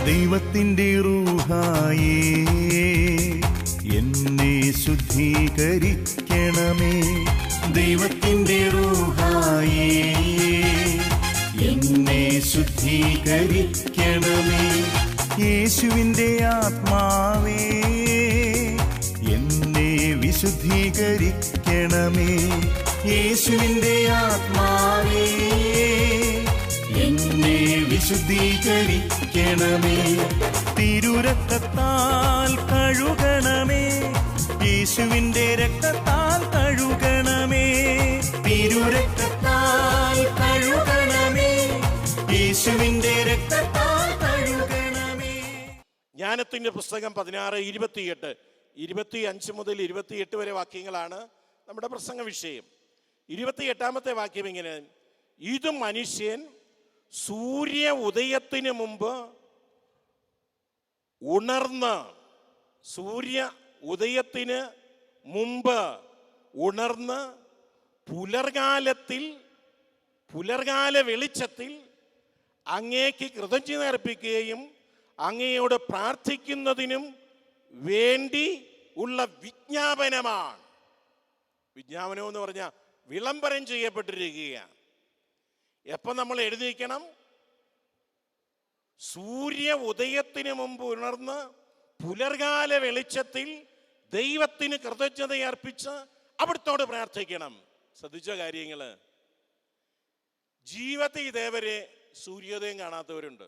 ദൈവത്തിൻ്റെ റൂഹായേ എന്നെ ശുദ്ധീകരിക്കണമേ. ദൈവത്തിൻ്റെ റൂഹായേ എന്നെ ശുദ്ധീകരിക്കണമേ. യേശുവിൻ്റെ ആത്മാവേ എന്നെ വിശുദ്ധീകരിക്കണമേ. യേശുവിൻ്റെ ആത്മാവേ എന്നെ വിശുദ്ധീകരിക്കണമേ. തിരുരക്തത്താൽ കഴുകണമേ. യേശുവിൻ്റെ രക്തത്താൽ കഴുകണമേ. തിരുരക്തത്താൽ കഴുകണമേ. യേശുവിൻ്റെ രക്തത്താൽ കഴുകണമേ. ജ്ഞാനത്തിൻ്റെ പുസ്തകം 16:28, 25 മുതൽ 28 വരെ വാക്യങ്ങളാണ് നമ്മുടെ പ്രസംഗ വിഷയം. 28-ാമത്തെ വാക്യം ഇങ്ങനെ: ഇത് മനുഷ്യൻ സൂര്യ ഉദയത്തിന് മുമ്പ് ഉണർന്ന് പുലർകാല വെളിച്ചത്തിൽ അങ്ങേക്ക് കൃതജ്ഞത അർപ്പിക്കുകയും അങ്ങയോട് പ്രാർത്ഥിക്കുന്നതിനും വേണ്ടി ഉള്ള വിജ്ഞാപനമാണ്. വിജ്ഞാപനം എന്ന് പറഞ്ഞാൽ വിളംബരം ചെയ്യപ്പെട്ടിരിക്കുകയാണ്. എപ്പം നമ്മൾ എഴുതിയിരിക്കണം? സൂര്യ ഉദയത്തിന് മുമ്പ് ഉണർന്ന് പുലർകാല വെളിച്ചത്തിൽ ദൈവത്തിന് കൃതജ്ഞത അർപ്പിച്ച് അവിടുത്തോട് പ്രാർത്ഥിക്കണം. ശ്രദ്ധിച്ച കാര്യങ്ങള്, ജീവിതത്തിൽ ഇതേവരെ സൂര്യോദയം കാണാത്തവരുണ്ട്.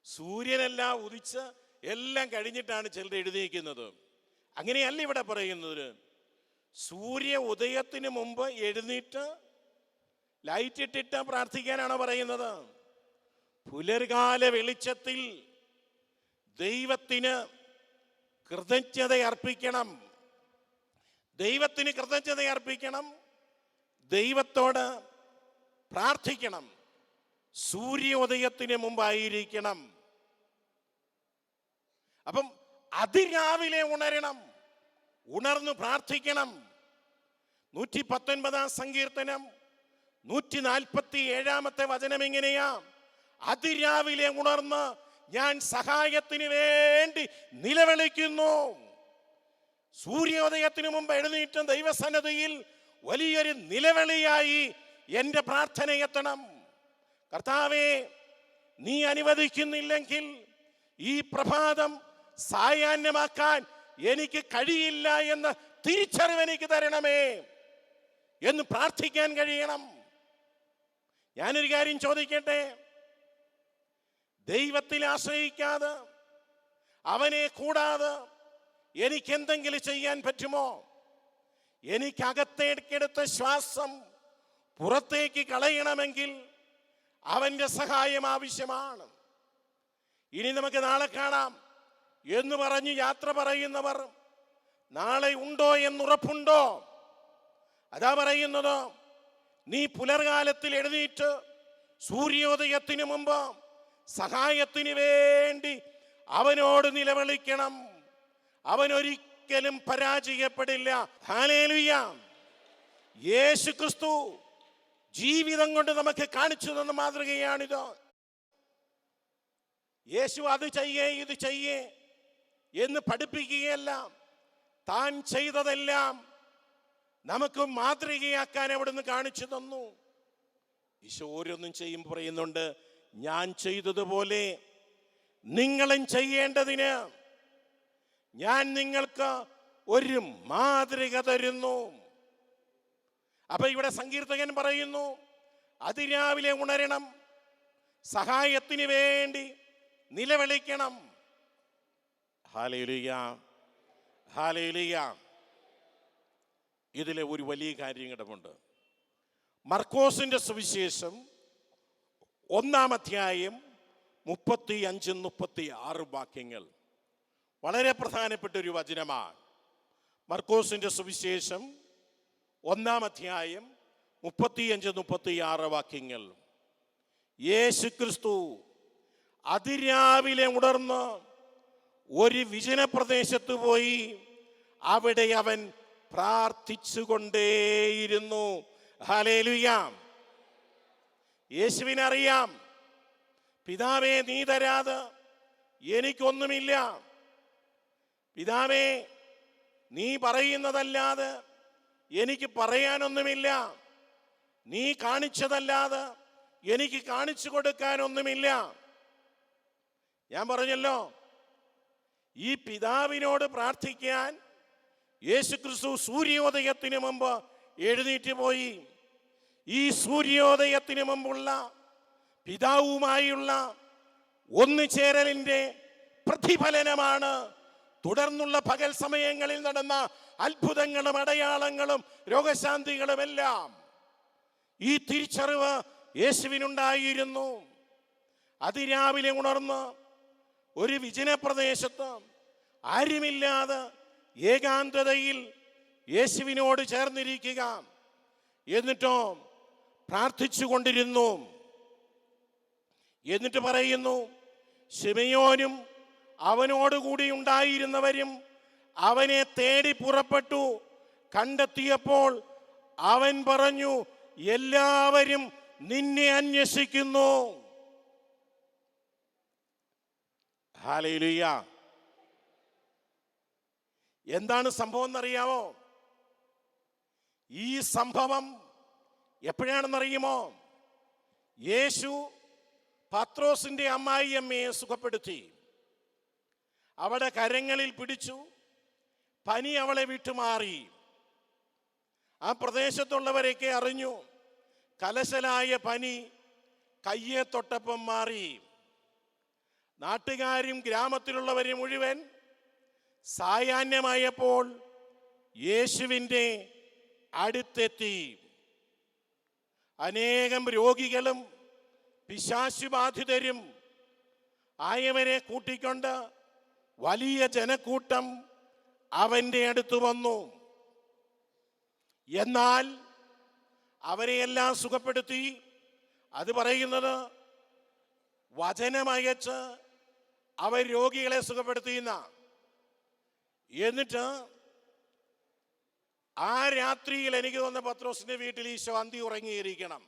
സൂര്യനെല്ലാം ഉദിച്ച് എല്ലാം കഴിഞ്ഞിട്ടാണ് ചിലർ എഴുതിയിരിക്കുന്നത്. അങ്ങനെയല്ല ഇവിടെ പറയുന്നത്. സൂര്യ ഉദയത്തിന് മുമ്പ് എഴുന്നേറ്റ് ലൈറ്റ് ഇട്ടിട്ട് പ്രാർത്ഥിക്കാനാണ് പറയുന്നത്. പുലർകാല വെളിച്ചത്തിൽ ദൈവത്തിന് കൃതജ്ഞത അർപ്പിക്കണം. ദൈവത്തോട് പ്രാർത്ഥിക്കണം. സൂര്യോദയത്തിന് മുമ്പായിരിക്കണം. അപ്പം അതിരാവിലെ ഉണർന്ന് പ്രാർത്ഥിക്കണം. 119-ാം സങ്കീർത്തനം 147-ാമത്തെ വചനം എങ്ങനെയാ? അതിരാവിലെ ഉണർന്ന് ഞാൻ സഹായത്തിന് വേണ്ടി നിലവിളിക്കുന്നു. സൂര്യോദയത്തിന് മുമ്പ് എഴുന്നേറ്റ് ദൈവസന്നിധിയിൽ വലിയൊരു നിലവിളിയായി എൻ്റെ പ്രാർത്ഥന എത്തണം. കർത്താവേ, നീ അനുവദിക്കുന്നില്ലെങ്കിൽ ഈ പ്രഭാതം സായാഹ്നമാക്കാൻ എനിക്ക് കഴിയില്ല എന്ന് തിരിച്ചറിവ് എനിക്ക് തരണമേ എന്ന് പ്രാർത്ഥിക്കാൻ കഴിയണം. ഞാനൊരു കാര്യം ചോദിക്കട്ടെ, ദൈവത്തിൽ ആശ്രയിക്കാതെ അവനെ കൂടാതെ എനിക്ക് എന്തെങ്കിലും ചെയ്യാൻ പറ്റുമോ? എനിക്കകത്തേക്കെടുത്ത ശ്വാസം പുറത്തേക്ക് കളയണമെങ്കിൽ അവൻ്റെ സഹായം ആവശ്യമാണ്. ഇനി നമുക്ക് നാളെ കാണാം എന്ന് പറഞ്ഞ് യാത്ര പറയുന്നവർ നാളെ ഉണ്ടോ എന്നുറപ്പുണ്ടോ? അതാ പറയുന്നത്, നീ പുലർകാലത്തിൽ എഴുന്നേറ്റ് സൂര്യോദയത്തിന് മുമ്പ് സഹായത്തിന് വേണ്ടി അവനോട് നിലവിളിക്കണം. അവനൊരിക്കലും പരാജയപ്പെടില്ല. ഹല്ലേലൂയ. യേശു ക്രിസ്തു ജീവിതം കൊണ്ട് നമുക്ക് കാണിച്ചു തന്ന മാതൃകയാണിത്. യേശു അത് ചെയ്യേ ഇത് ചെയ്യേ എന്ന് പഠിപ്പിക്കുകയല്ല, താൻ ചെയ്തതെല്ലാം നമുക്ക് മാതൃകയാക്കാൻ അവിടുന്ന് കാണിച്ചു തന്നു. ഈശോ ഓരോന്നും ചെയ്യുമ്പോൾ പറയുന്നുണ്ട്, ഞാൻ ചെയ്തതുപോലെ നിങ്ങളും ചെയ്യേണ്ടതിന് ഞാൻ നിങ്ങൾക്ക് ഒരു മാതൃക തരുന്നു. അപ്പൊ ഇവിടെ സങ്കീർത്തകൻ പറയുന്നു, അതിരാവിലെ ഉണരണം, സഹായത്തിന് വേണ്ടി നിലവിളിക്കണം. Hallelujah, hallelujah. ഇതിലെ ഒരു വലിയ കാര്യം കിടപ്പുണ്ട്. മർക്കോസിന്റെ സുവിശേഷം 1-ാം അധ്യായം 35-36 വാക്യങ്ങൾ വളരെ പ്രധാനപ്പെട്ട ഒരു വചനമാണ്. മർക്കോസിന്റെ സുവിശേഷം 1-ാം അധ്യായം 35-36 വാക്യങ്ങൾ. യേശു ക്രിസ്തു അതിരാവിലെ ഉണർന്ന് ഒരു വിജന പ്രദേശത്ത് പോയി അവിടെ അവൻ പ്രാർത്ഥിച്ചുകൊണ്ടേയിരുന്നു. ഹല്ലേലൂയ. യേശുവിനറിയാം, പിതാവേ, നീ തരാതെ എനിക്കൊന്നുമില്ല. പിതാവേ, നീ പറയുന്നതല്ലാതെ എനിക്ക് പറയാനൊന്നുമില്ല. നീ കാണിച്ചതല്ലാതെ എനിക്ക് കാണിച്ചു കൊടുക്കാനൊന്നുമില്ല. ഞാൻ പറഞ്ഞല്ലോ, ഈ പിതാവിനോട് പ്രാർത്ഥിക്കാൻ യേശുക്രിസ്തു സൂര്യോദയത്തിന് മുമ്പ് എഴുന്നേറ്റ് പോയി. ഈ സൂര്യോദയത്തിന് മുമ്പുള്ള പിതാവുമായുള്ള ഒന്നുചേരലിന്റെ പ്രതിഫലനമാണ് തുടർന്നുള്ള പകൽ സമയങ്ങളിൽ നടന്ന അത്ഭുതങ്ങളും അടയാളങ്ങളും രോഗശാന്തികളുമെല്ലാം. ഈ തിരിച്ചറിവ് യേശുവിനുണ്ടായിരുന്നു. അതിരാവിലെ ഉണർന്ന് ഒരു വിജനപ്രദേശത്ത് ആരുമില്ലാതെ ഏകാന്തതയിൽ യേശുവിനോട് ചേർന്നിരിക്കുക, എന്നിട്ടോ പ്രാർത്ഥിച്ചു കൊണ്ടിരുന്നു. എന്നിട്ട് പറയുന്നു, ശിമയോനും അവനോടുകൂടി ഉണ്ടായിരുന്നവരും അവനെ തേടി പുറപ്പെട്ടു. കണ്ടെത്തിയപ്പോൾ അവൻ പറഞ്ഞു, എല്ലാവരും നിന്നെ അന്വേഷിക്കുന്നു. ഹല്ലേലൂയ. എന്താണ് സംഭവം എന്നറിയാമോ? ഈ സംഭവം എപ്പോഴാണെന്നറിയുമോ? യേശു പത്രോസിന്റെ അമ്മായിയമ്മയെ സുഖപ്പെടുത്തി. അവിടെ കരങ്ങളിൽ പിടിച്ചു. പനി അവളെ വിട്ടുമാറി. ആ പ്രദേശത്തുള്ളവരൊക്കെ അറിഞ്ഞു. കലശലായ പനി കയ്യെ തൊട്ടപ്പം മാറി. നാട്ടുകാരും ഗ്രാമത്തിലുള്ളവരും മുഴുവൻ സായാഹ്നമായപ്പോൾ യേശുവിൻ്റെ അടുത്തെത്തി. അനേകം രോഗികളും പിശാചുബാധിതരും ആയവരെ കൂട്ടിക്കൊണ്ട് വലിയ ജനക്കൂട്ടം അവൻ്റെ അടുത്ത് വന്നു. എന്നാൽ അവരെയെല്ലാം സുഖപ്പെടുത്തി. അത് പറയുന്നത് വചനമയച്ച് അവർ രോഗികളെ സുഖപ്പെടുത്തിയെന്ന. എന്നിട്ട് ആ രാത്രിയിൽ എനിക്ക് തോന്നുന്ന പത്രോസിന്റെ വീട്ടിൽ ഈശോ അന്തി ഉറങ്ങിയിരിക്കണം.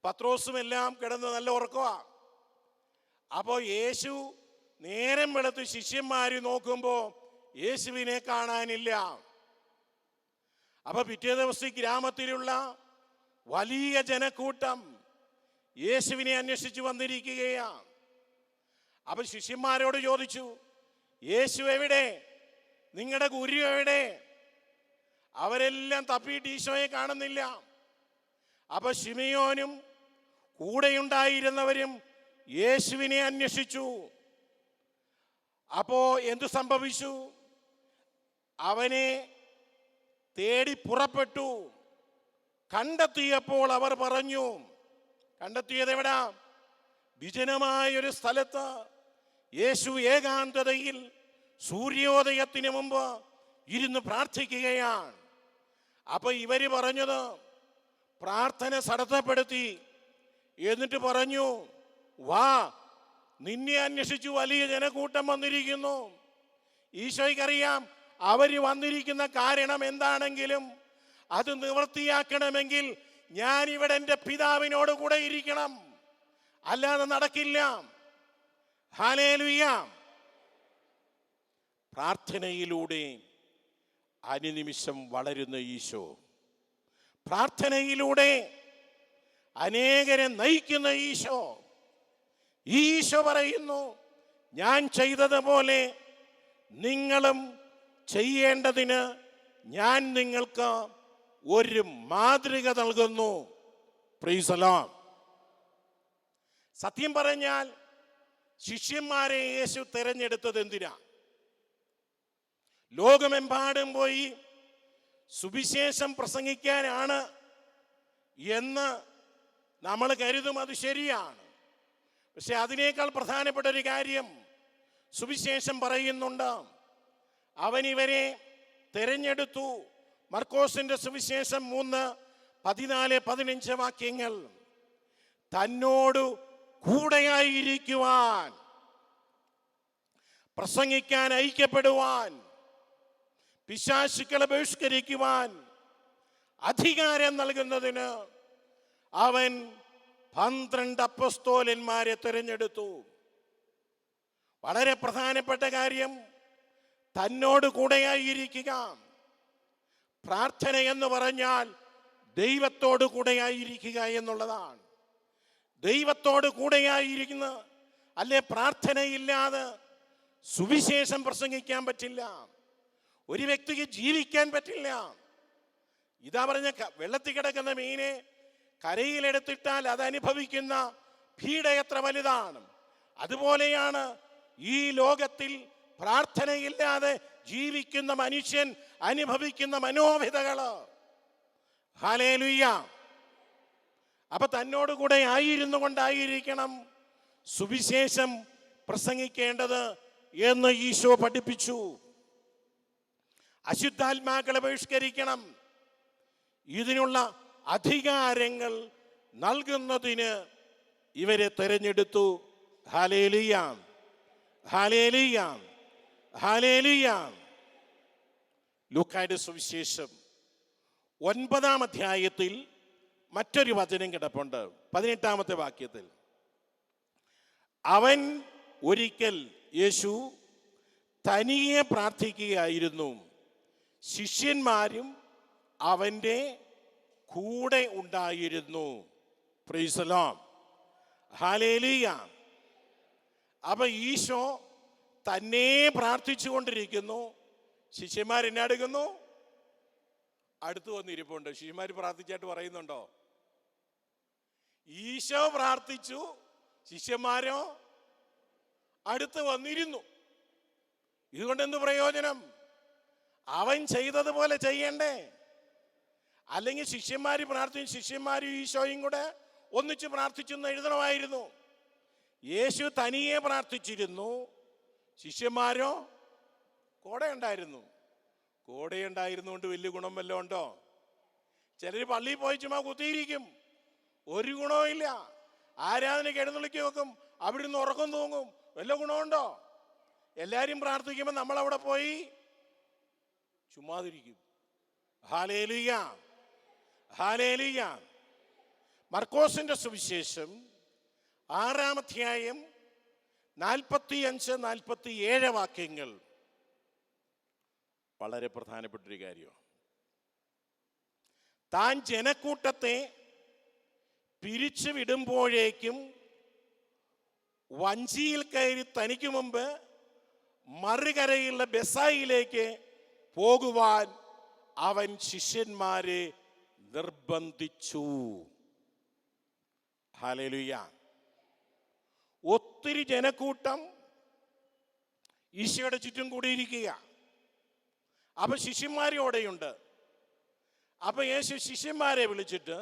പത്രോസും എല്ലാം കിടന്ന് നല്ല ഉറക്കമാ. അപ്പോൾ യേശു നേരം വെളുത്ത് ശിഷ്യന്മാര് നോക്കുമ്പോൾ യേശുവിനെ കാണാനില്ല. അപ്പൊ പിറ്റേ ദിവസം ഗ്രാമത്തിലുള്ള വലിയ ജനക്കൂട്ടം യേശുവിനെ അന്വേഷിച്ച് വന്നിരിക്കുകയാണ്. അപ്പൊ ശിഷ്യന്മാരോട് ചോദിച്ചു, യേശു എവിടെ? നിങ്ങളുടെ ഗുരു എവിടെ? അവരെല്ലാം തപ്പിയിട്ട് ഈശോയെ കാണുന്നില്ല. അപ്പൊ ശിമയോനും കൂടെയുണ്ടായിരുന്നവരും യേശുവിനെ അന്വേഷിച്ചു. അപ്പോ എന്തു സംഭവിച്ചു? അവനെ തേടി പുറപ്പെട്ടു. കണ്ടെത്തിയപ്പോൾ അവർ പറഞ്ഞു, കണ്ടെത്തിയത് എവിടാ? വിജനമായൊരു സ്ഥലത്ത് യേശു ഏകാന്തതയിൽ സൂര്യോദയത്തിന് മുമ്പ് ഇരുന്ന് പ്രാർത്ഥിക്കുകയാണ്. അപ്പൊ ഇവര് പറഞ്ഞത്, പ്രാർത്ഥന തടസ്സപ്പെടുത്തി. എന്നിട്ട് പറഞ്ഞു, വാ, നിന്നെ അന്വേഷിച്ചു വലിയ ജനക്കൂട്ടം വന്നിരിക്കുന്നു. ഈശോയ്ക്കറിയാം അവര് വന്നിരിക്കുന്ന കാരണം എന്താണെങ്കിലും അത് നിവൃത്തിയാക്കണമെങ്കിൽ ഞാൻ ഇവിടെ എൻ്റെ പിതാവിനോട് കൂടെ ഇരിക്കണം, അല്ലാതെ നടക്കില്ല. ഹല്ലേലൂയ. പ്രാർത്ഥനയിലൂടെ അനുനിമിഷം വളരുന്ന ഈശോ, പ്രാർത്ഥനയിലൂടെ അനേകരെ നയിക്കുന്ന ഈശോ. ഈശോ പറയുന്നു, ഞാൻ ചെയ്തതുപോലെ നിങ്ങളും ചെയ്യേണ്ടതിന് ഞാൻ നിങ്ങൾക്ക് ഒരു മാതൃക നൽകുന്നു. Price the Lord. സത്യം പറഞ്ഞാൽ ശിഷ്യന്മാരെ യേശു തിരഞ്ഞെടുത്തത് എന്തിനാ? ലോകമെമ്പാടും പോയി സുവിശേഷം പ്രസംഗിക്കാനാണ് എന്ന് നമ്മൾ കരുതും. അത് ശരിയാണ്. പക്ഷെ അതിനേക്കാൾ പ്രധാനപ്പെട്ട ഒരു കാര്യം സുവിശേഷം പറയുന്നുണ്ട്. അവൻ ഇവരെ തിരഞ്ഞെടുത്തു. മർക്കോസിന്റെ സുവിശേഷം 3:14-15 വാക്യങ്ങൾ. തന്നോട് കൂടെയായിരിക്കുവാൻ, പ്രസംഗിക്കാൻ ഐക്യപ്പെടുവാൻ, പിശാചുക്കളെ ബഹിഷ്കരിക്കുവാൻ അധികാരം നൽകുന്നതിന് അവൻ 12 അപ്പസ്തോലന്മാരെ തിരഞ്ഞെടുത്തു. വളരെ പ്രധാനപ്പെട്ട കാര്യം തന്നോട് കൂടെയായിരിക്കുക. പ്രാർത്ഥന എന്ന് പറഞ്ഞാൽ ദൈവത്തോട് കൂടെയായിരിക്കുക എന്നുള്ളതാണ്. ദൈവത്തോട് കൂടെയായിരിക്കുന്ന അല്ലെ പ്രാർത്ഥനയില്ലാതെ സുവിശേഷം പ്രസംഗിക്കാൻ പറ്റില്ല. ഒരു വ്യക്തിക്ക് ജീവിക്കാൻ പറ്റില്ല. ഇതാ പറഞ്ഞ വെള്ളത്തിൽ കിടക്കുന്ന മീനെ കരയിലെടുത്തിട്ടാൽ അത് അനുഭവിക്കുന്ന പീഡ എത്ര വലുതാണ്. അതുപോലെയാണ് ഈ ലോകത്തിൽ പ്രാർത്ഥനയില്ലാതെ ജീവിക്കുന്ന മനുഷ്യൻ അനുഭവിക്കുന്ന മനോവിധകള്. ഹല്ലേലൂയ. അപ്പൊ തന്നോട് കൂടെ ആയിരുന്നു കൊണ്ടായിരിക്കണം സുവിശേഷം പ്രസംഗിക്കേണ്ടത് എന്ന് ഈശോ പഠിപ്പിച്ചു. അശുദ്ധാത്മാക്കളെ ബഹിഷ്കരിക്കണം. ഇതിനുള്ള അധികാരങ്ങൾ നൽകുന്നതിന് ഇവരെ തെരഞ്ഞെടുത്തു. Hallelujah, hallelujah, hallelujah. ലൂക്കായുടെ സുവിശേഷം 9-ാം അധ്യായത്തിൽ മറ്റൊരു വചനം കിടപ്പുണ്ട്. 18-ാമത്തെ വാക്യത്തിൽ അവൻ ഒരിക്കൽ യേശു തനിയെ പ്രാർത്ഥിക്കുകയായിരുന്നു. ശിഷ്യന്മാരും അവൻ്റെ കൂടെ ഉണ്ടായിരുന്നു. Price the lord, hallelujah. അപ്പൊ ഈശോ തന്നെ പ്രാർത്ഥിച്ചു കൊണ്ടിരിക്കുന്നു. ശിഷ്യന്മാരെടുക്കുന്നു, അടുത്ത് വന്നിരിപ്പുണ്ട്. ശിഷ്യന്മാർ പ്രാർത്ഥിച്ചായിട്ട് പറയുന്നുണ്ടോ? ഈശോ പ്രാർത്ഥിച്ചു, ശിഷ്യന്മാരോ അടുത്ത് വന്നിരുന്നു. ഇതുകൊണ്ട് എന്ത് പ്രയോജനം? അവൻ ചെയ്തതുപോലെ ചെയ്യണ്ടേ? അല്ലെങ്കിൽ ശിഷ്യന്മാര് പ്രാർത്ഥിച്ചു, ശിഷ്യന്മാരും ഈശോയും കൂടെ ഒന്നിച്ച് പ്രാർത്ഥിച്ചെന്ന് എഴുതണമായിരുന്നു. യേശു തനിയെ പ്രാർത്ഥിച്ചിരുന്നു, ശിഷ്യന്മാരോ കൂടെ ഉണ്ടായിരുന്നു. കൂടെ ഉണ്ടായിരുന്നുകൊണ്ട് വലിയ ഗുണം വല്ലതും ഉണ്ടോ? ചിലർ പള്ളിയിൽ പോയി ചുമ്മാ കുത്തിയിരിക്കും, ഒരു ഗുണവും ഇല്ല. ആരാധനയ്ക്ക് എഴുന്നള്ളിക്ക് വെക്കും, അവിടെ നിന്ന് ഉറക്കം തൂങ്ങും, വല്ല ഗുണമുണ്ടോ? എല്ലാവരും പ്രാർത്ഥിക്കുമ്പോൾ നമ്മളവിടെ പോയി ചുമ്മാതിരിക്കും. Hallelujah, hallelujah. മർക്കോസിന്റെ സുവിശേഷം 6-ാം അധ്യായം 45-47 വാക്യങ്ങൾ വളരെ പ്രധാനപ്പെട്ടൊരു കാര്യമാണ്. താൻ ജനക്കൂട്ടത്തെ പിരിച്ചു വിടുമ്പോഴേക്കും വഞ്ചിയിൽ കയറി തനിക്ക് മുമ്പ് മറുകരയുള്ള ബെസായിലേക്ക് പോകുവാൻ അവൻ ശിഷ്യന്മാരെ നിർബന്ധിച്ചു. ഹല്ലേലൂയ. ഒത്തിരി ജനക്കൂട്ടം ഈശോയുടെ ചുറ്റും കൂടിയിരിക്കുക. അപ്പൊ ശിഷ്യന്മാരോടെയുണ്ട്. അപ്പൊ യേശു ശിഷ്യന്മാരെ വിളിച്ചിട്ട്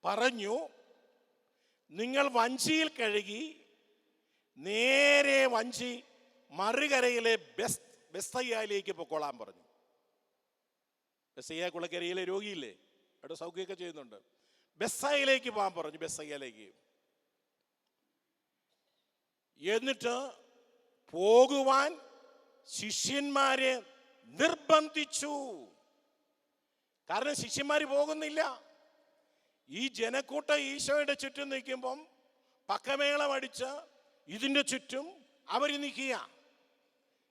പറഞ്ഞു, നിങ്ങൾ വഞ്ചിയിൽ കഴുകി നേരെ വഞ്ചി മറുകരയിലെ ബെസ്തയിലേക്ക് പൊക്കോളാൻ പറഞ്ഞു. ബെസ്തയ കുളക്കരയിലെ രോഗിയില്ലേ, അവിടെ സൗഖ്യമൊക്കെ ചെയ്യുന്നുണ്ട്. ബെസ്സയിലേക്ക് പോകാൻ പറഞ്ഞു, ബെസ്സയിലേക്ക്. എന്നിട്ട് പോകുവാൻ ശിഷ്യന്മാരെ നിർബന്ധിച്ചു. കാരണം ശിഷ്യന്മാര് പോകുന്നില്ല. ഈ ജനക്കൂട്ടം ഈശോയുടെ ചുറ്റും നിൽക്കുമ്പം പക്കമേളം അടിച്ച് ഇതിൻ്റെ ചുറ്റും അവർ നിൽക്കുക.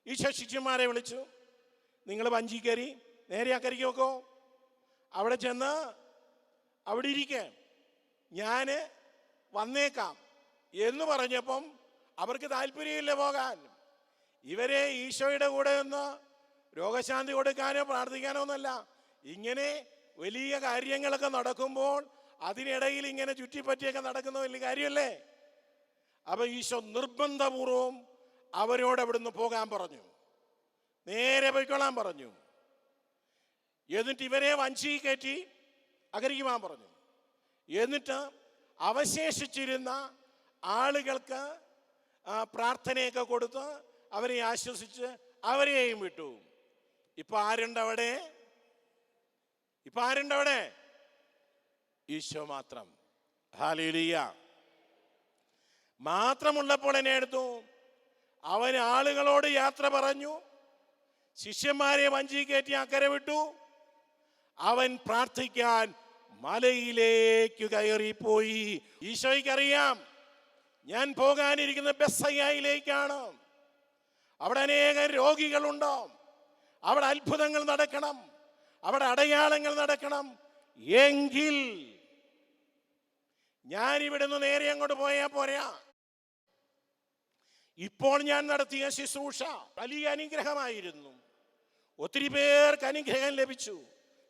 ഈശോ ശിഷ്യന്മാരെ വിളിച്ചു, നിങ്ങൾ വഞ്ചി കയറി നേരെ അക്കരയ്ക്ക് വെക്കോ, അവിടെ ചെന്ന് അവിടെ ഇരിക്കേ, ഞാൻ വന്നേക്കാം എന്ന് പറഞ്ഞപ്പം അവർക്ക് താല്പര്യമില്ല പോകാൻ. ഇവരെ ഈശോയുടെ കൂടെ ഒന്ന് രോഗശാന്തി കൊടുക്കാനോ പ്രാർത്ഥിക്കാനോ ഒന്നല്ല. ഇങ്ങനെ വലിയ കാര്യങ്ങളൊക്കെ നടക്കുമ്പോൾ അതിനിടയിൽ ഇങ്ങനെ ചുറ്റിപ്പറ്റിയൊക്കെ നടക്കുന്ന വലിയ കാര്യമല്ലേ. അപ്പൊ ഈശോ നിർബന്ധപൂർവം അവരോട് അവിടുന്ന് പോകാൻ പറഞ്ഞു, നേരെ പോയിക്കൊള്ളാൻ പറഞ്ഞു. എന്നിട്ട് ഇവരെ വഞ്ചി കയറ്റി അകരയ്ക്ക് പോകാൻ പറഞ്ഞു. എന്നിട്ട് അവശേഷിച്ചിരുന്ന ആളുകൾക്ക് പ്രാർത്ഥനയൊക്കെ കൊടുത്ത് അവരെ ആശ്വസിച്ച് അവരെയും വിട്ടു. ഇപ്പൊ ആരുണ്ടവിടെ? ഇപ്പൊ ആരുണ്ടവിടെ? ഈശോ മാത്രം. ഹല്ലേലൂയ. മാത്രമുള്ളപ്പോൾ എന്നെ എടുത്തു. അവൻ ആളുകളോട് യാത്ര പറഞ്ഞു, ശിഷ്യന്മാരെ വഞ്ചി കയറ്റി അക്കരെ വിട്ടു. അവൻ പ്രാർത്ഥിക്കാൻ മലയിലേക്ക് കയറിപ്പോയി. ഈശോയ്ക്കറിയാം ഞാൻ പോകാനിരിക്കുന്ന ബെത്സയിലേക്കാണ്. അവിടെ അനേകം രോഗികളുണ്ട്. അവിടെ അത്ഭുതങ്ങൾ നടക്കണം, അവിടെ അടയാളങ്ങൾ നടക്കണം. എങ്കിൽ ഞാൻ ഇവിടുന്ന് നേരെ അങ്ങോട്ട് പോയാൽ പോരാ. ഇപ്പോൾ ഞാൻ നടത്തിയ ശുശ്രൂഷ വലിയ അനുഗ്രഹമായിരുന്നു. ഒത്തിരി പേർക്ക് അനുഗ്രഹം ലഭിച്ചു,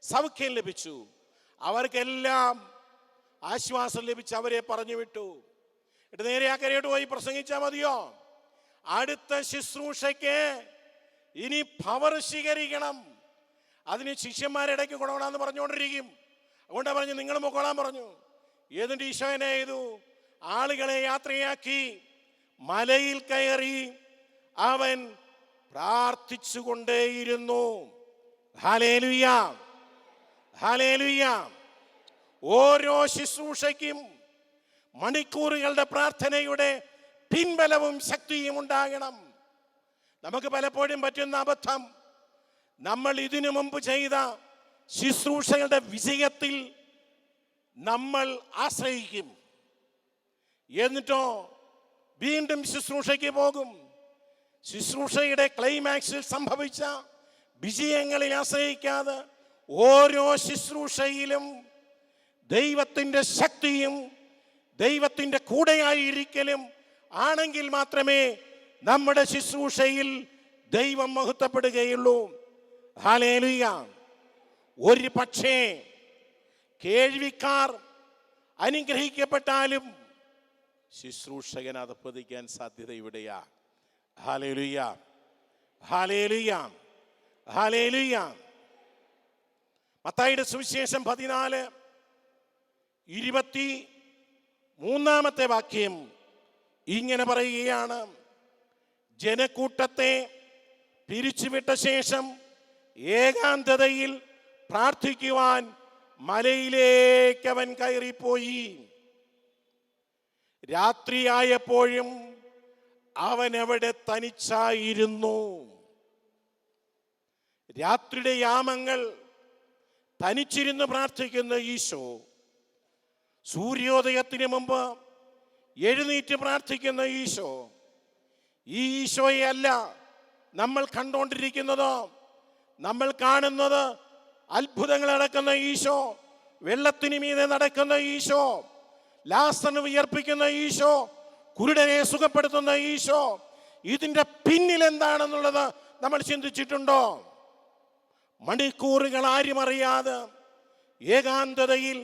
സൗഖ്യം ലഭിച്ചു. അവർക്കെല്ലാം ആശ്വാസം ലഭിച്ച് അവരെ പറഞ്ഞു വിട്ടു. എന്നിട്ട് നേരെ അക്കരയോട്ട് പോയി പ്രസംഗിച്ചാൽ മതിയോ? അടുത്ത ശുശ്രൂഷയ്ക്ക് ഇനി പവർ സ്വീകരിക്കണം. അതിന് ശിഷ്യന്മാരിടയ്ക്ക് കൊണ്ടുപോകണമെന്ന് പറഞ്ഞുകൊണ്ടിരിക്കും. അതുകൊണ്ടാണ് പറഞ്ഞു നിങ്ങൾ പൊക്കോളാൻ പറഞ്ഞു. എന്നിട്ട് ഈശോ എന്നെ ചെയ്തു? ആളുകളെ യാത്രയാക്കി മലയിൽ കയറി അവൻ പ്രാർത്ഥിച്ചുകൊണ്ടേയിരുന്നു. Hallelujah, hallelujah. ഓരോ ശുശ്രൂഷയ്ക്കും മണിക്കൂറുകളുടെ പ്രാർത്ഥനയുടെ പിൻബലവും ശക്തിയും ഉണ്ടാകണം. നമുക്ക് പലപ്പോഴും പറ്റുന്ന അബദ്ധം, നമ്മൾ ഇതിനു മുമ്പ് ചെയ്ത ശുശ്രൂഷകളുടെ വിജയത്തിൽ നമ്മൾ ആശ്രയിക്കും. എന്നിട്ടോ വീണ്ടും ശുശ്രൂഷയ്ക്ക് പോകും. ശുശ്രൂഷയുടെ ക്ലൈമാക്സിൽ സംഭവിച്ച വിജയങ്ങളിൽ ആശ്രയിക്കാതെ ഓരോ ശുശ്രൂഷയിലും ദൈവത്തിൻ്റെ ശക്തിയും ദൈവത്തിൻ്റെ കൂടെയായിരിക്കലും ആണെങ്കിൽ മാത്രമേ നമ്മുടെ ശുശ്രൂഷയിൽ ദൈവം മഹത്വപ്പെടുകയുള്ളൂ. ഹല്ലേലൂയ. ഒരു പക്ഷേ കേൾവിക്കാർ അനുഗ്രഹിക്കപ്പെട്ടാലും ശുശ്രൂഷകൻ അധപ്പതിക്കാൻ സാധ്യത ഇവിടെയാ. Hallelujah, hallelujah, hallelujah. മത്തായിയുടെ സുവിശേഷം 14:23 വാക്യം ഇങ്ങനെ പറയുകയാണ്: ജനക്കൂട്ടത്തെ പിരിച്ചുവിട്ട ശേഷം ഏകാന്തതയിൽ പ്രാർത്ഥിക്കുവാൻ മലയിലേക്ക് അവൻ കയറിപ്പോയി. രാത്രിയായപ്പോഴും അവൻ അവിടെ തനിച്ചായിരുന്നു. രാത്രിയുടെ യാമങ്ങൾ തനിച്ചിരുന്ന് പ്രാർത്ഥിക്കുന്ന ഈശോ, സൂര്യോദയത്തിന് മുമ്പ് എഴുന്നേറ്റ് പ്രാർത്ഥിക്കുന്ന ഈശോ, ഈ ഈശോയെ അല്ല നമ്മൾ കണ്ടുകൊണ്ടിരിക്കുന്നത്. നമ്മൾ കാണുന്നത് അത്ഭുതങ്ങൾ നടക്കുന്ന ഈശോ, വെള്ളത്തിന് മീതെ നടക്കുന്ന ഈശോ, ലാസറിനെ ഉയർപ്പിക്കുന്ന ഈശോ, കുരുടനെ സുഖപ്പെടുത്തുന്ന ഈശോ. ഇതിൻ്റെ പിന്നിൽ എന്താണെന്നുള്ളത് നമ്മൾ ചിന്തിച്ചിട്ടുണ്ടോ? മണിക്കൂറുകൾ ആരും അറിയാതെ ഏകാന്തതയിൽ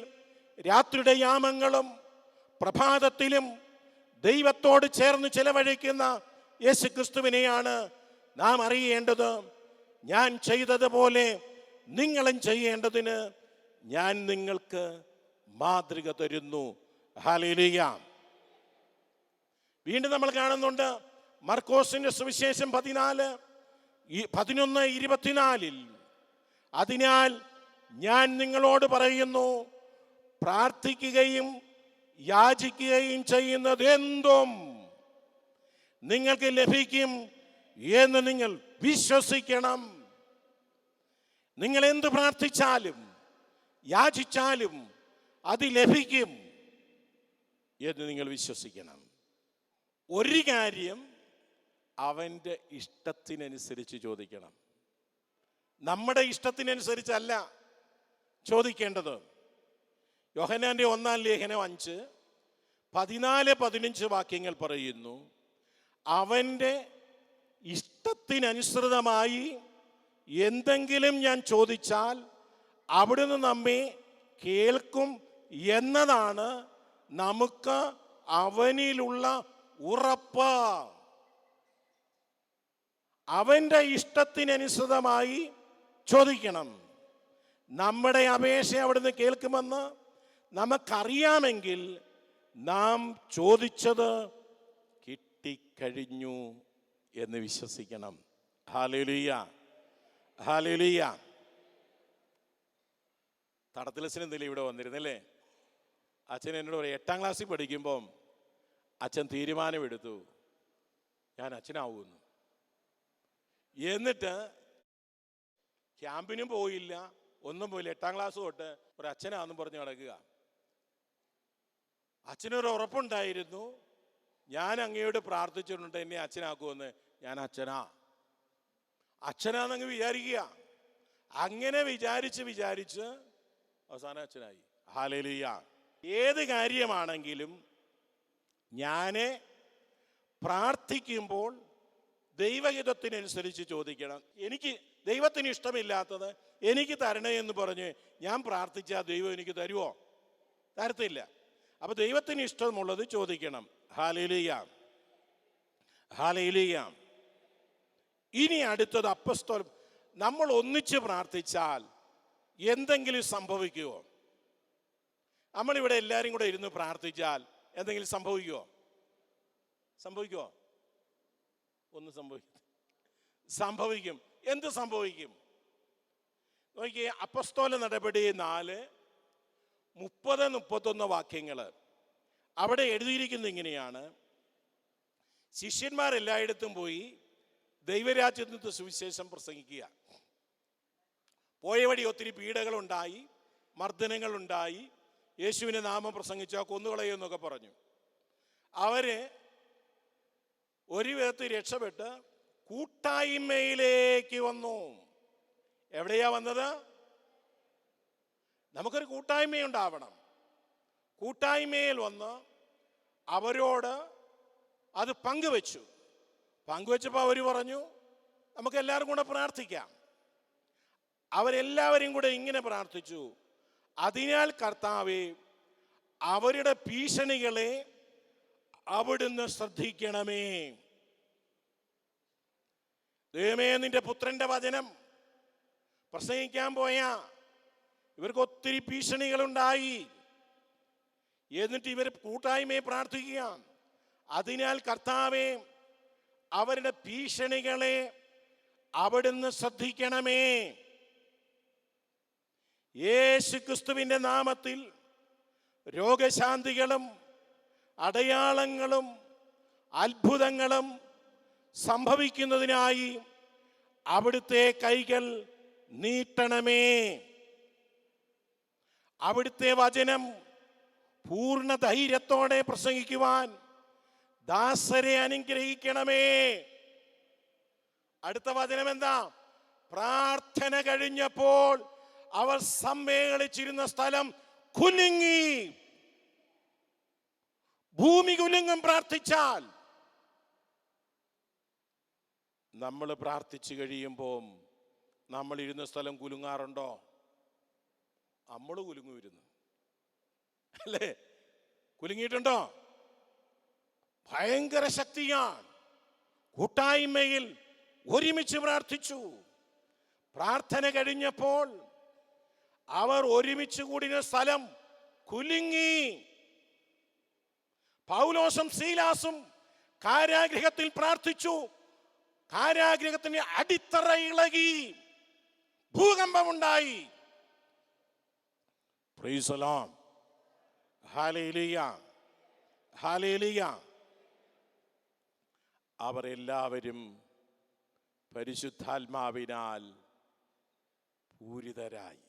രാത്രിയുടെ യാമങ്ങളും പ്രഭാതത്തിലും ദൈവത്തോട് ചേർന്ന് ചെലവഴിക്കുന്ന യേശുക്രിസ്തുവിനെയാണ് നാം അറിയേണ്ടത്. ഞാൻ ചെയ്തതുപോലെ നിങ്ങളും ചെയ്യേണ്ടതിന് ഞാൻ നിങ്ങൾക്ക് മാതൃക തരുന്നു. ഹല്ലേലൂയ. വീണ്ടും നമ്മൾ കാണുന്നുണ്ട് മർക്കോസിന്റെ സുവിശേഷം 14:11-24. അതിനാൽ ഞാൻ നിങ്ങളോട് പറയുന്നു, പ്രാർത്ഥിക്കുകയും യാചിക്കുകയും ചെയ്യുന്നത് എന്തും നിങ്ങൾക്ക് ലഭിക്കും എന്ന് നിങ്ങൾ വിശ്വസിക്കണം. നിങ്ങൾ എന്ത് പ്രാർത്ഥിച്ചാലും യാചിച്ചാലും അത് ലഭിക്കും എന്ന് നിങ്ങൾ വിശ്വസിക്കണം. ഒരു കാര്യം അവൻ്റെ ഇഷ്ടത്തിനനുസരിച്ച് ചോദിക്കണം. നമ്മുടെ ഇഷ്ടത്തിനനുസരിച്ചല്ല ചോദിക്കേണ്ടത്. യോഹന്നാന്റെ 1-ാം ലേഖനം 5:14-15 വാക്യങ്ങൾ പറയുന്നു, അവൻ്റെ ഇഷ്ടത്തിനനുസൃതമായി എന്തെങ്കിലും ഞാൻ ചോദിച്ചാൽ അവിടുന്ന് നമ്മെ കേൾക്കും എന്നതാണ് നമുക്ക് അവനിലുള്ള ഉറപ്പ്. അവൻ്റെ ഇഷ്ടത്തിനനുസൃതമായി ചോദിക്കണം. നമ്മുടെ അപേക്ഷ അവിടുന്ന് കേൾക്കുമെന്ന് നമുക്കറിയാമെങ്കിൽ നാം ചോദിച്ചത് കിട്ടിക്കഴിഞ്ഞു എന്ന് വിശ്വസിക്കണം. Hallelujah, hallelujah. തടത്തിലച്ഛൻ എന്തെങ്കിലും ഇവിടെ വന്നിരുന്നല്ലേ? അച്ഛൻ എന്നോട് പറയും, 8-ാം ക്ലാസ്സിൽ പഠിക്കുമ്പം അച്ഛൻ തീരുമാനമെടുത്തു ഞാൻ അച്ഛനാവുമെന്ന്. എന്നിട്ട് ക്യാമ്പിനും പോയില്ല, ഒന്നും പോയില്ല. 8-ാം ക്ലാസ് തൊട്ട് ഒരു അച്ഛനാണെന്നും പറഞ്ഞ് നടക്കുക. അച്ഛനൊരു ഉറപ്പുണ്ടായിരുന്നു, ഞാൻ അങ്ങയോട് പ്രാർത്ഥിച്ചിട്ടുണ്ട് എന്നെ അച്ഛനാക്കുമെന്ന്. ഞാൻ അച്ഛനാന്നങ്ങ് വിചാരിക്കുക. അങ്ങനെ വിചാരിച്ച് അവസാനം അച്ഛനായി. ഹല്ലേലൂയ. ഏത് കാര്യമാണെങ്കിലും ഞാൻ പ്രാർത്ഥിക്കുമ്പോൾ ദൈവഹിതത്തിനനുസരിച്ച് ചോദിക്കണം. എനിക്ക് ദൈവത്തിന് ഇഷ്ടമില്ലാത്തത് എനിക്ക് തരണേ എന്ന് പറഞ്ഞ് ഞാൻ പ്രാർത്ഥിച്ചാൽ ദൈവം എനിക്ക് തരുമോ? തരത്തില്ല. അപ്പൊ ദൈവത്തിന് ഇഷ്ടമുള്ളത് ചോദിക്കണം. Hallelujah, hallelujah. ഇനി അടുത്തത് അപ്പസ്തോലൻ. നമ്മൾ ഒന്നിച്ച് പ്രാർത്ഥിച്ചാൽ എന്തെങ്കിലും സംഭവിക്കുമോ? നമ്മളിവിടെ എല്ലാവരും കൂടെ ഇരുന്ന് പ്രാർത്ഥിച്ചാൽ എന്തെങ്കിലും സംഭവിക്കുമോ? ഒന്നും സംഭവിക്കും. എന്ത് സംഭവിക്കും? നോക്കിയേ, അപ്പസ്തോല നടപടി 4:30-31 വാക്യങ്ങൾ. അവിടെ എഴുതിയിരിക്കുന്നത് ഇങ്ങനെയാണ്: ശിഷ്യന്മാരെല്ലായിടത്തും പോയി ദൈവരാജ്യത്തിന്റെ സുവിശേഷം പ്രസംഗിക്കുക. പോയ വഴി ഒത്തിരി പീഡകളുണ്ടായി, മർദ്ദനങ്ങളുണ്ടായി. യേശുവിന്റെ നാമം പ്രസംഗിച്ചാൽ കൊന്നുകളയുമെന്നൊക്കെ പറഞ്ഞു. അവര് ഒരു വിധത്തിൽ രക്ഷപ്പെട്ട് കൂട്ടായ്മയിലേക്ക് വന്നു. എവിടെയാ വന്നത്? നമുക്കൊരു കൂട്ടായ്മയുണ്ടാവണം. കൂട്ടായ്മയിൽ വന്ന് അവരോട് അത് പങ്കുവെച്ചപ്പോൾ അവർ പറഞ്ഞു നമുക്ക് എല്ലാവരും കൂടെ പ്രാർത്ഥിക്കാം. അവരെല്ലാവരും കൂടെ ഇങ്ങനെ പ്രാർത്ഥിച്ചു: അതിനാൽ കർത്താവേ, അവരുടെ ഭീഷണികളെ അവിടുന്ന് ശ്രദ്ധിക്കണമേ. ദൈവമേ, നിന്റെ പുത്രന്റെ വചനം പ്രസംഗിക്കാൻ പോയ ഇവർക്ക് ഒത്തിരി ഭീഷണികളുണ്ടായി. എന്നിട്ട് ഇവർ കൂട്ടായ്മയെ പ്രാർത്ഥിക്കുക: അതിനാൽ കർത്താവേ, അവരുടെ ഭീഷണികളെ അവിടുന്ന് ശ്രദ്ധിക്കണമേ. യേശു ക്രിസ്തുവിന്റെ നാമത്തിൽ രോഗശാന്തികളും അടയാളങ്ങളും അത്ഭുതങ്ങളും സംഭവിക്കുന്നതിനായി അവിടുത്തെ കൈകൾ നീട്ടണമേ. അവിടുത്തെ വചനം പൂർണ്ണ ധൈര്യത്തോടെ പ്രസംഗിക്കുവാൻ ദാസരെ അനുഗ്രഹിക്കണമേ. അടുത്ത വചനം എന്താ? പ്രാർത്ഥന കഴിഞ്ഞപ്പോൾ അവർ സമ്മേളിച്ചിരുന്ന സ്ഥലം കുലുങ്ങി. ഭൂമി കുലുങ്ങും പ്രാർത്ഥിച്ചാൽ. നമ്മൾ പ്രാർത്ഥിച്ചു കഴിയുമ്പോൾ നമ്മൾ ഇരുന്ന സ്ഥലം കുലുങ്ങാറുണ്ടോ? നമ്മൾ കുലുങ്ങുമായിരുന്നു അല്ലേ? കുലുങ്ങിയിട്ടുണ്ടോ? ഭയങ്കര ശക്തിയാണ്. കൂട്ടായ്മയിൽ ഒരുമിച്ച് പ്രാർത്ഥിച്ചു. പ്രാർത്ഥന കഴിഞ്ഞപ്പോൾ അവർ ഒരുമിച്ച് കൂടിയ സ്ഥലം കുലുങ്ങി. പൗലോസും സീലാസും കാരാഗൃഹത്തിൽ പ്രാർത്ഥിച്ചു. കാരാഗൃഹത്തിന് അടിത്തറ ഇളകി, ഭൂകമ്പമുണ്ടായി. Praise the lord. ഹല്ലേലൂയ, ഹല്ലേലൂയ. അവർ എല്ലാവരും പരിശുദ്ധാത്മാവിനാൽ പൂരിതരായി.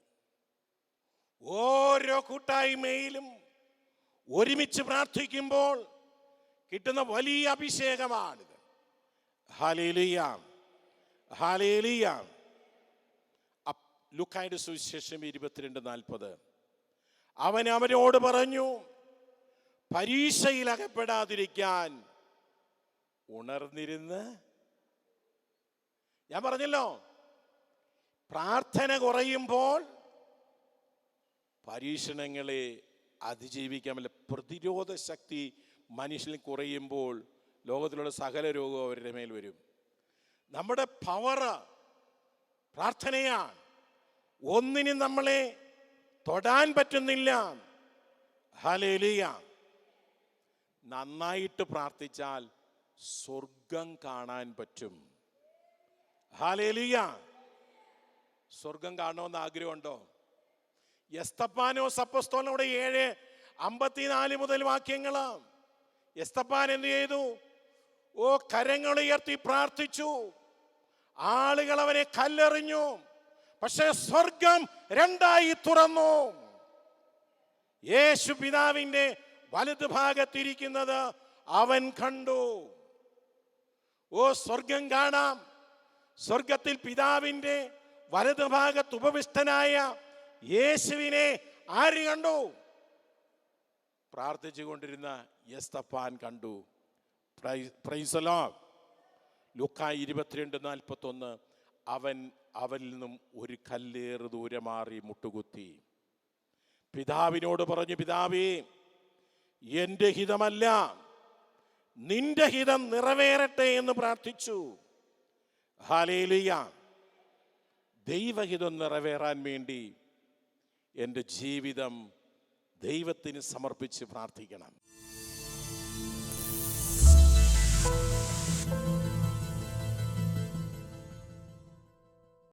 ഓരോ കൂട്ടായ്മയിലും ഒരുമിച്ച് പ്രാർത്ഥിക്കുമ്പോൾ കിട്ടുന്ന വലിയ അഭിഷേകമാണിത്. Hallelujah, hallelujah. ലൂക്കായുടെ സുവിശേഷം 22:40. അവൻ അവരോട് പറഞ്ഞു, പരീക്ഷയിൽ അകപ്പെടാതിരിക്കാൻ ഉണർന്നിരുന്ന്. ഞാൻ പറഞ്ഞല്ലോ, പ്രാർത്ഥന കുറയുമ്പോൾ പരീക്ഷണങ്ങളെ അതിജീവിക്കാൻ പറ്റില്ല. പ്രതിരോധ ശക്തി മനുഷ്യനിൽ കുറയുമ്പോൾ ലോകത്തിലുള്ള സകല രോഗവും അവരുടെ മേൽ വരും. നമ്മുടെ പവർ പ്രാർത്ഥനയാണ്. ഒന്നിനും നമ്മളെ തൊടാൻ പറ്റുന്നില്ല. ഹല്ലേലൂയ. നന്നായിട്ട് പ്രാർത്ഥിച്ചാൽ സ്വർഗം കാണാൻ പറ്റും. ഹല്ലേലൂയ. സ്വർഗം കാണണമെന്ന് ആഗ്രഹമുണ്ടോ? എസ്തപ്പാനോസ് അപ്പോസ്തലനോട് 7:54 മുതൽ വാക്യങ്ങള്. എസ്തപ്പാൻ എന്ത് ചെയ്തു? കരങ്ങളുയർത്തി പ്രാർത്ഥിച്ചു. ആളുകൾ അവനെ കല്ലെറിഞ്ഞു. പക്ഷെ സ്വർഗം രണ്ടായി തുറന്നു. യേശു പിതാവിന്റെ വലതു ഭാഗത്തിരിക്കുന്നത് അവൻ കണ്ടു. ഓ, സ്വർഗം കാണാം. സ്വർഗത്തിൽ പിതാവിൻ്റെ വലതുഭാഗത്ത് ഉപവിഷ്ടനായ യേശുവിനെ ആര് കണ്ടു? പ്രാർത്ഥിച്ചു കൊണ്ടിരുന്ന യെസ്തപ്പാൻ കണ്ടു. Praise the lord. ലൂക്കാ 22:41. അവൻ അവനിൽ നിന്നും ഒരു കല്ലേറ് ദൂരെ മാറി മുട്ടുകുത്തി പിതാവിനോട് പറഞ്ഞു, പിതാവേ, എൻ്റെ ഹിതമല്ല നിന്റെ ഹിതം നിറവേറട്ടെ എന്ന് പ്രാർത്ഥിച്ചു. ഹല്ലേലൂയ. ദൈവഹിതം നിറവേറാൻ വേണ്ടി എൻ്റെ ജീവിതം ദൈവത്തിന് സമർപ്പിച്ച് പ്രാർത്ഥിക്കണം.